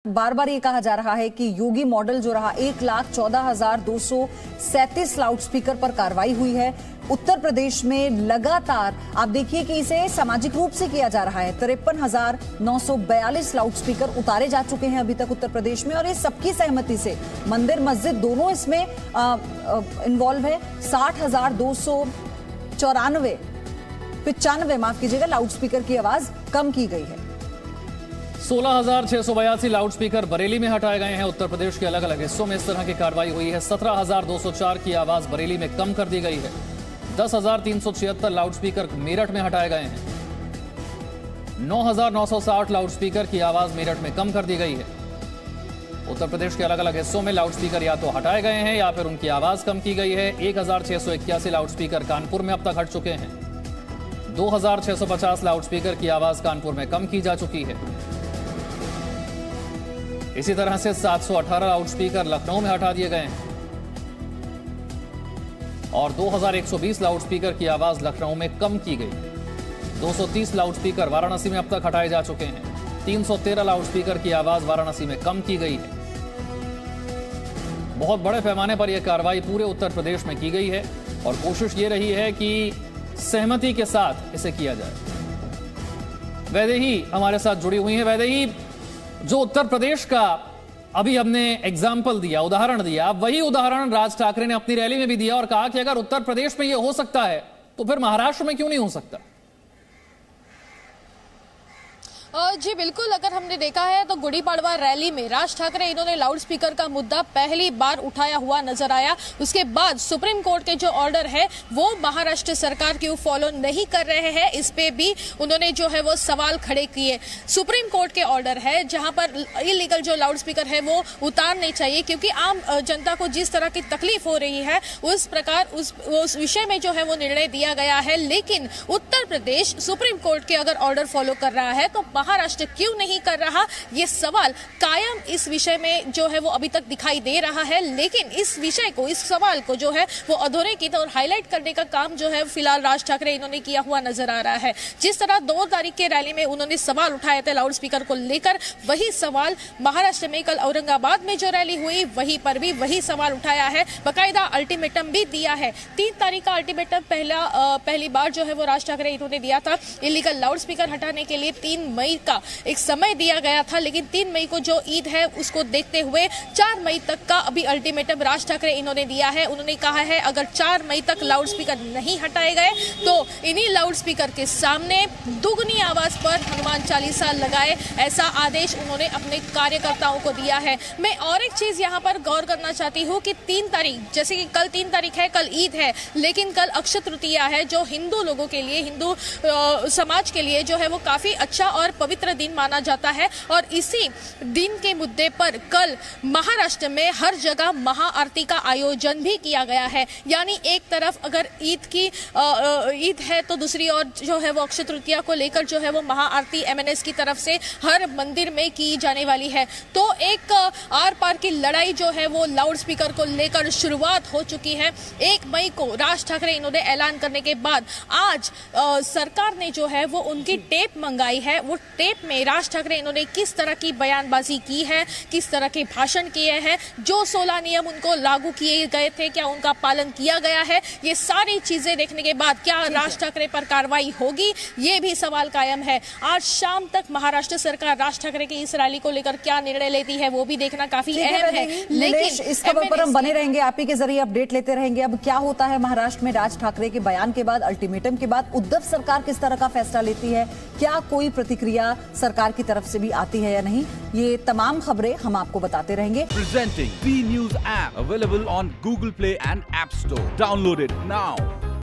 बार बार ये कहा जा रहा है कि योगी मॉडल जो रहा 1,14,237 लाउडस्पीकर पर कार्रवाई हुई है। उत्तर प्रदेश में लगातार आप देखिए कि इसे सामाजिक रूप से किया जा रहा है। 53,942 लाउडस्पीकर उतारे जा चुके हैं अभी तक उत्तर प्रदेश में, और ये सबकी सहमति से मंदिर मस्जिद दोनों इसमें इन्वॉल्व है। 60,295 माफ कीजिएगा लाउडस्पीकर की आवाज कम की गई है। 16,682 लाउडस्पीकर बरेली में हटाए गए हैं। उत्तर प्रदेश के अलग अलग हिस्सों में इस तरह की कार्रवाई हुई है। 17,204 की आवाज बरेली में कम कर दी गई है। 10,376 लाउडस्पीकर मेरठ में हटाए गए हैं। 9,960 लाउडस्पीकर की आवाज मेरठ में कम कर दी गई है। उत्तर प्रदेश के अलग अलग हिस्सों में लाउडस्पीकर या तो हटाए गए हैं या फिर उनकी आवाज कम की गई है। 1,681 लाउडस्पीकर कानपुर में अब तक हट चुके हैं। 2,650 लाउडस्पीकर की आवाज कानपुर में कम की जा चुकी है। इसी तरह से 718 लाउडस्पीकर लखनऊ में हटा दिए गए हैं और 2,120 लाउडस्पीकर की आवाज लखनऊ में कम की गई। 230 लाउडस्पीकर वाराणसी में अब तक हटाए जा चुके हैं। 313 लाउडस्पीकर की आवाज वाराणसी में कम की गई है। बहुत बड़े पैमाने पर यह कार्रवाई पूरे उत्तर प्रदेश में की गई है और कोशिश ये रही है कि सहमति के साथ इसे किया जाए। वैदेही हमारे साथ जुड़ी हुई है। वैदेही, जो उत्तर प्रदेश का अभी हमने एग्जाम्पल दिया, उदाहरण दिया, वही उदाहरण राज ठाकरे ने अपनी रैली में भी दिया और कहा कि अगर उत्तर प्रदेश में यह हो सकता है तो फिर महाराष्ट्र में क्यों नहीं हो सकता? जी बिल्कुल, अगर हमने देखा है तो गुड़ी पड़वा रैली में राज ठाकरे इन्होंने लाउडस्पीकर का मुद्दा पहली बार उठाया हुआ नजर आया। उसके बाद सुप्रीम कोर्ट के जो ऑर्डर है वो महाराष्ट्र सरकार क्यों फॉलो नहीं कर रहे हैं, इस पे भी उन्होंने जो है वो सवाल खड़े किए। सुप्रीम कोर्ट के ऑर्डर है जहां पर इलीगल जो लाउडस्पीकर है वो उतारने चाहिए, क्योंकि आम जनता को जिस तरह की तकलीफ हो रही है उस प्रकार उस विषय में जो है वो निर्णय दिया गया है। लेकिन उत्तर प्रदेश सुप्रीम कोर्ट के अगर ऑर्डर फॉलो कर रहा है तो महाराष्ट्र क्यों नहीं कर रहा, ये सवाल कायम इस विषय में जो है वो अभी तक दिखाई दे रहा है। लेकिन इस विषय को, इस सवाल को जो है वो अधोरेखित और हाईलाइट करने का काम जो है फिलहाल राज ठाकरे इन्होंने किया हुआ नजर आ रहा है। जिस तरह 2 तारीख के रैली में उन्होंने सवाल उठाए थे लाउडस्पीकर को लेकर, वही सवाल महाराष्ट्र में कल औरंगाबाद में जो रैली हुई वहीं पर भी वही सवाल उठाया है। बाकायदा अल्टीमेटम भी दिया है। 3 तारीख का अल्टीमेटम पहली बार जो है वो राज ठाकरे इन्होंने दिया था। इलीगल लाउडस्पीकर हटाने के लिए 3 मई का एक समय दिया गया था, लेकिन 3 मई को जो ईद है उसको देखते हुए 4 मई तक का अभी अल्टीमेटम राज ठाकरे इन्होंने दिया है। उन्होंने कहा है अगर 4 मई तक लाउडस्पीकर नहीं हटाए गए तो इन्हीं लाउडस्पीकर के सामने दुगनी आवाज पर हनुमान चालीसा लगाए, ऐसा आदेश उन्होंने अपने कार्यकर्ताओं को दिया है। मैं और एक चीज यहाँ पर गौर करना चाहती हूँ कि 3 तारीख, जैसे कि कल 3 तारीख है, कल ईद है, लेकिन कल अक्षय तृतीया है जो हिंदू लोगों के लिए, हिंदू समाज के लिए जो है वो काफी अच्छा और पवित्र दिन माना जाता है। और इसी दिन के मुद्दे पर कल महाराष्ट्र में हर जगह महाआरती का आयोजन भी किया गया है। यानी एक तरफ अगर ईद है तो दूसरी ओर जो है वो अक्षय तृतीया को लेकर जो है वो महाआरती एमएनएस की तरफ से हर मंदिर में की जाने वाली है। तो एक आर पार की लड़ाई जो है वो लाउडस्पीकर को लेकर शुरुआत हो चुकी है। 1 मई को राज ठाकरे इन्होंने ऐलान करने के बाद आज सरकार ने जो है वो उनकी टेप मंगाई है। वो टेप में राज ठाकरे इन्होंने किस तरह की बयानबाजी की है, किस तरह के भाषण किए हैं, जो 16 नियम उनको लागू किए गए थे क्या उनका पालन किया गया है, ये सारी चीजें देखने के बाद क्या राज ठाकरे पर कार्रवाई होगी, ये भी सवाल कायम है। आज शाम तक महाराष्ट्र सरकार राज ठाकरे की इस रैली को लेकर क्या निर्णय लेती है वो भी देखना काफी अहम है। लेकिन इस खबर पर हम बने रहेंगे, आप ही के जरिए अपडेट लेते रहेंगे। अब क्या होता है महाराष्ट्र में राज ठाकरे के बयान के बाद, अल्टीमेटम के बाद उद्धव सरकार किस तरह का फैसला लेती है, क्या कोई प्रतिक्रिया सरकार की तरफ से भी आती है या नहीं, ये तमाम खबरें हम आपको बताते रहेंगे। Presenting B News app available on Google Play and App Store. Download it now.